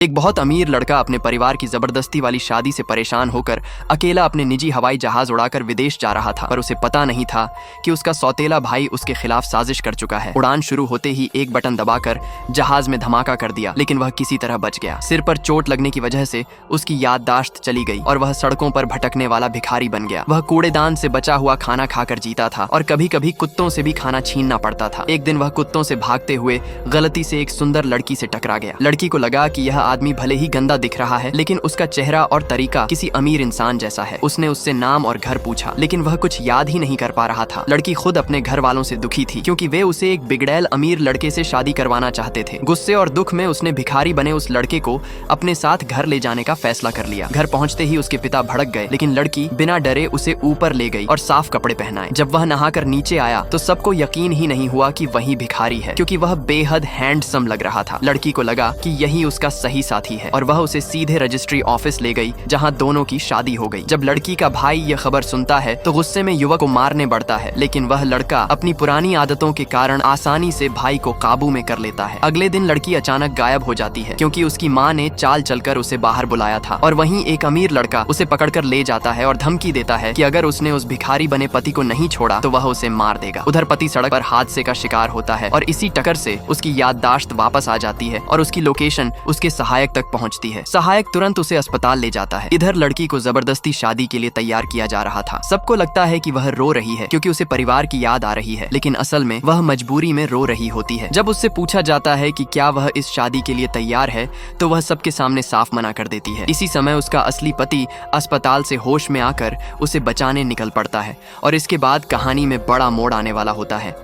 एक बहुत अमीर लड़का अपने परिवार की जबरदस्ती वाली शादी से परेशान होकर अकेला अपने निजी हवाई जहाज उड़ाकर विदेश जा रहा था, पर उसे पता नहीं था कि उसका सौतेला भाई उसके खिलाफ साजिश कर चुका है। उड़ान शुरू होते ही एक बटन दबाकर जहाज में धमाका कर दिया, लेकिन वह किसी तरह बच गया। सिर पर चोट लगने की वजह से उसकी याददाश्त चली गई और वह सड़कों पर भटकने वाला भिखारी बन गया। वह कूड़ेदान से बचा हुआ खाना खाकर जीता था और कभी कभी कुत्तों से भी खाना छीनना पड़ता था। एक दिन वह कुत्तों से भागते हुए गलती से एक सुंदर लड़की से टकरा गया। लड़की को लगा कि यह आदमी भले ही गंदा दिख रहा है, लेकिन उसका चेहरा और तरीका किसी अमीर इंसान जैसा है। उसने उससे नाम और घर पूछा, लेकिन वह कुछ याद ही नहीं कर पा रहा था। लड़की खुद अपने घर वालों से दुखी थी, क्योंकि वे उसे एक बिगड़ैल अमीर लड़के से शादी करवाना चाहते थे। गुस्से और दुख में उसने भिखारी बने उस लड़के को अपने साथ घर ले जाने का फैसला कर लिया। घर पहुंचते ही उसके पिता भड़क गए, लेकिन लड़की बिना डरे उसे ऊपर ले गई और साफ कपड़े पहनाए। जब वह नहाकर नीचे आया तो सबको यकीन ही नहीं हुआ कि वही भिखारी है, क्योंकि वह बेहद हैंडसम लग रहा था। लड़की को लगा कि यही उसका सही साथी है और वह उसे सीधे रजिस्ट्री ऑफिस ले गई, जहां दोनों की शादी हो गई। जब लड़की का भाई यह खबर सुनता है तो गुस्से में युवक को मारने बढ़ता है, लेकिन वह लड़का अपनी पुरानी आदतों के कारण आसानी से भाई को काबू में कर लेता है। अगले दिन लड़की अचानक गायब हो जाती है, क्योंकि उसकी माँ ने चाल चलकर उसे बाहर बुलाया था। और वहीं एक अमीर लड़का उसे पकड़कर ले जाता है और धमकी देता है कि अगर उसने उस भिखारी बने पति को नहीं छोड़ा तो वह उसे मार देगा। उधर पति सड़क पर हादसे का शिकार होता है और इसी टक्कर से उसकी याददाश्त वापस आ जाती है और उसकी लोकेशन उसके सहायक तक पहुंचती है। सहायक तुरंत उसे अस्पताल ले जाता है। इधर लड़की को जबरदस्ती शादी के लिए तैयार किया जा रहा था। सबको लगता है कि वह रो रही है, क्योंकि उसे परिवार की याद आ रही है, लेकिन असल में वह मजबूरी में रो रही होती है। जब उससे पूछा जाता है कि क्या वह इस शादी के लिए तैयार है, तो वह सबके सामने साफ मना कर देती है। इसी समय उसका असली पति अस्पताल से होश में आकर उसे बचाने निकल पड़ता है और इसके बाद कहानी में बड़ा मोड़ आने वाला होता है।